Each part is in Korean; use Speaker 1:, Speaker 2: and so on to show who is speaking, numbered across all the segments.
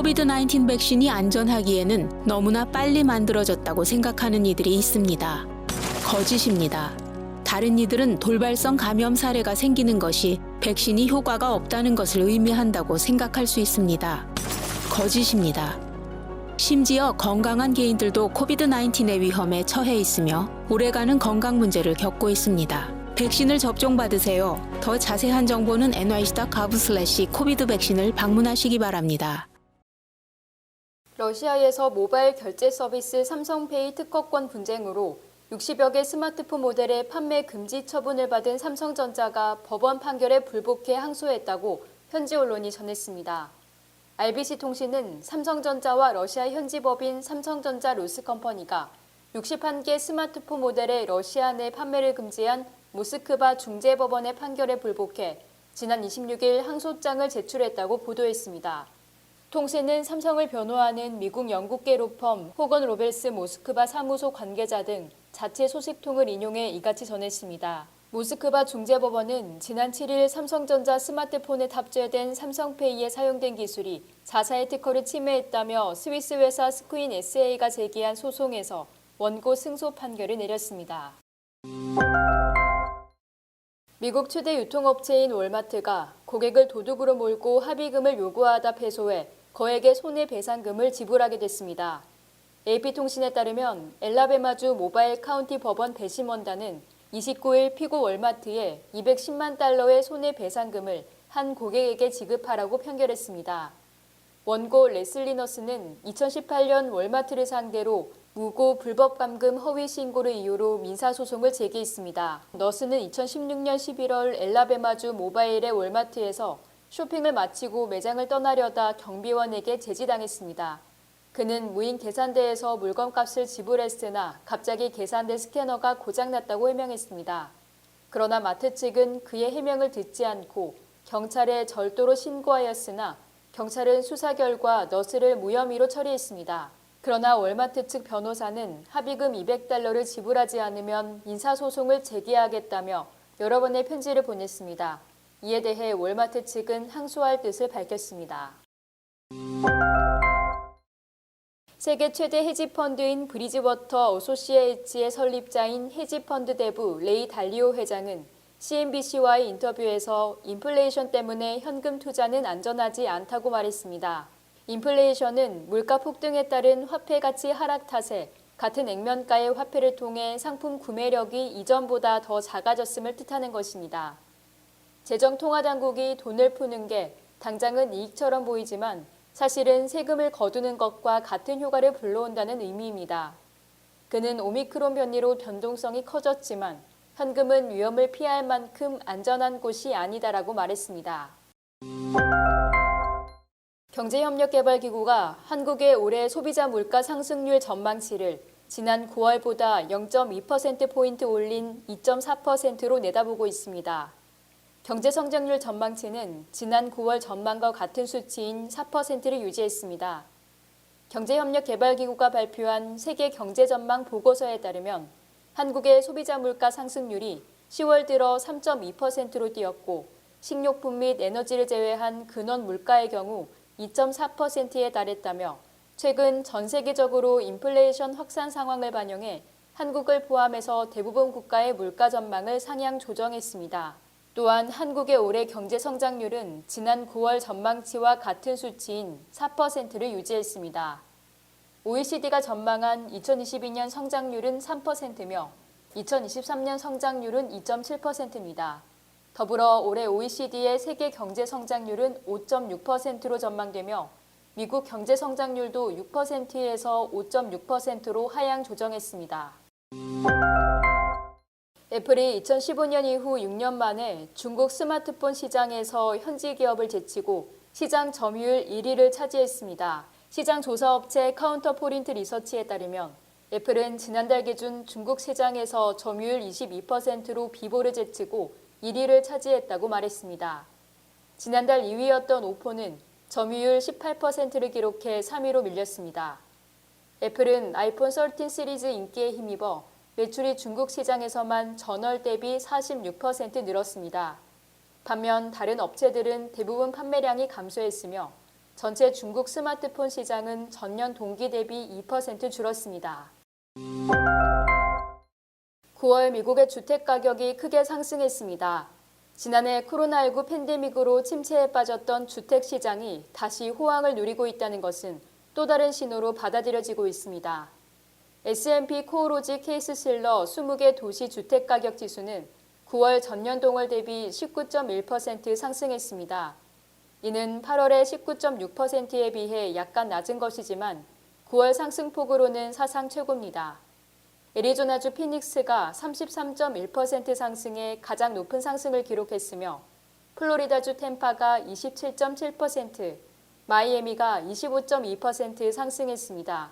Speaker 1: 코비드-19 백신이 안전하기에는 너무나 빨리 만들어졌다고 생각하는 이들이 있습니다. 거짓입니다. 다른 이들은 돌발성 감염 사례가 생기는 것이 백신이 효과가 없다는 것을 의미한다고 생각할 수 있습니다. 거짓입니다. 심지어 건강한 개인들도 코비드-19의 위험에 처해 있으며 오래가는 건강 문제를 겪고 있습니다. 백신을 접종받으세요. 더 자세한 정보는 nyc.gov/covid 백신을 방문하시기 바랍니다.
Speaker 2: 러시아에서 모바일 결제 서비스 삼성페이 특허권 분쟁으로 60여 개 스마트폰 모델의 판매 금지 처분을 받은 삼성전자가 법원 판결에 불복해 항소했다고 현지 언론이 전했습니다. RBC 통신은 삼성전자와 러시아 현지 법인 삼성전자 로스컴퍼니가 61개 스마트폰 모델의 러시아 내 판매를 금지한 모스크바 중재법원의 판결에 불복해 지난 26일 항소장을 제출했다고 보도했습니다. 통신은 삼성을 변호하는 미국 영국계 로펌 호건 로벨스 모스크바 사무소 관계자 등 자체 소식통을 인용해 이같이 전했습니다. 모스크바 중재법원은 지난 7일 삼성전자 스마트폰에 탑재된 삼성페이에 사용된 기술이 자사의 특허를 침해했다며 스위스 회사 스크윈 SA가 제기한 소송에서 원고 승소 판결을 내렸습니다. 미국 최대 유통업체인 월마트가 고객을 도둑으로 몰고 합의금을 요구하다 패소해 거액의 손해배상금을 지불하게 됐습니다. AP통신에 따르면 엘라베마주 모바일 카운티 법원 배심원단은 29일 피고 월마트에 $210만 달러의 손해배상금을 한 고객에게 지급하라고 편결했습니다. 원고 레슬리 너스는 2018년 월마트를 상대로 무고 불법 감금 허위 신고를 이유로 민사소송을 제기했습니다. 너스는 2016년 11월 엘라베마주 모바일의 월마트에서 쇼핑을 마치고 매장을 떠나려다 경비원에게 제지당했습니다. 그는 무인 계산대에서 물건값을 지불했으나 갑자기 계산대 스캐너가 고장났다고 해명했습니다. 그러나 마트 측은 그의 해명을 듣지 않고 경찰에 절도로 신고하였으나 경찰은 수사 결과 너스를 무혐의로 처리했습니다. 그러나 월마트 측 변호사는 합의금 $200를 지불하지 않으면 민사소송을 제기하겠다며 여러 번의 편지를 보냈습니다. 이에 대해 월마트 측은 항소할 뜻을 밝혔습니다. 세계 최대 헤지펀드인 브리지워터 어소시에이츠의 설립자인 헤지펀드 대부 레이 달리오 회장은 CNBC와의 인터뷰에서 인플레이션 때문에 현금 투자는 안전하지 않다고 말했습니다. 인플레이션은 물가 폭등에 따른 화폐 가치 하락 탓에 같은 액면가의 화폐를 통해 상품 구매력이 이전보다 더 작아졌음을 뜻하는 것입니다. 재정통화당국이 돈을 푸는 게 당장은 이익처럼 보이지만 사실은 세금을 거두는 것과 같은 효과를 불러온다는 의미입니다. 그는 오미크론 변이로 변동성이 커졌지만 현금은 위험을 피할 만큼 안전한 곳이 아니다라고 말했습니다. 경제협력개발기구가 한국의 올해 소비자 물가 상승률 전망치를 지난 9월보다 0.2%포인트 올린 2.4%로 내다보고 있습니다. 경제성장률 전망치는 지난 9월 전망과 같은 수치인 4%를 유지했습니다. 경제협력개발기구가 발표한 세계 경제전망 보고서에 따르면 한국의 소비자 물가 상승률이 10월 들어 3.2%로 뛰었고 식료품 및 에너지를 제외한 근원 물가의 경우 2.4%에 달했다며 최근 전 세계적으로 인플레이션 확산 상황을 반영해 한국을 포함해서 대부분 국가의 물가 전망을 상향 조정했습니다. 또한 한국의 올해 경제 성장률은 지난 9월 전망치와 같은 수치인 4%를 유지했습니다. OECD가 전망한 2022년 성장률은 3%며 2023년 성장률은 2.7%입니다. 더불어 올해 OECD의 세계 경제 성장률은 5.6%로 전망되며 미국 경제 성장률도 6%에서 5.6%로 하향 조정했습니다. 애플이 2015년 이후 6년 만에 중국 스마트폰 시장에서 현지 기업을 제치고 시장 점유율 1위를 차지했습니다. 시장 조사업체 카운터포인트 리서치에 따르면 애플은 지난달 기준 중국 시장에서 점유율 22%로 비보를 제치고 1위를 차지했다고 말했습니다. 지난달 2위였던 오포는 점유율 18%를 기록해 3위로 밀렸습니다. 애플은 아이폰 13 시리즈 인기에 힘입어 매출이 중국 시장에서만 전월 대비 46% 늘었습니다. 반면 다른 업체들은 대부분 판매량이 감소했으며 전체 중국 스마트폰 시장은 전년 동기 대비 2% 줄었습니다. 9월 미국의 주택 가격이 크게 상승했습니다. 지난해 코로나19 팬데믹으로 침체에 빠졌던 주택 시장이 다시 호황을 누리고 있다는 것은 또 다른 신호로 받아들여지고 있습니다. S&P 코오로지 케이스실러 20개 도시 주택 가격 지수는 9월 전년 동월 대비 19.1% 상승했습니다. 이는 8월의 19.6%에 비해 약간 낮은 것이지만 9월 상승폭으로는 사상 최고입니다. 애리조나주 피닉스가 33.1% 상승해 가장 높은 상승을 기록했으며 플로리다주 템파가 27.7%, 마이애미가 25.2% 상승했습니다.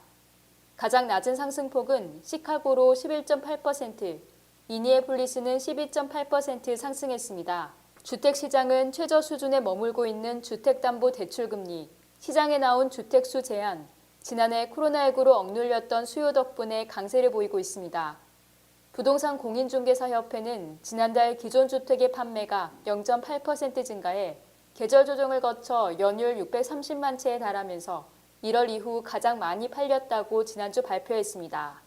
Speaker 2: 가장 낮은 상승폭은 시카고로 11.8%, 미니애폴리스는 12.8% 상승했습니다. 주택시장은 최저 수준에 머물고 있는 주택담보대출금리, 시장에 나온 주택수 제한, 지난해 코로나19로 억눌렸던 수요 덕분에 강세를 보이고 있습니다. 부동산 공인중개사협회는 지난달 기존 주택의 판매가 0.8% 증가해 계절 조정을 거쳐 연율 630만 채에 달하면서 1월 이후 가장 많이 팔렸다고 지난주 발표했습니다.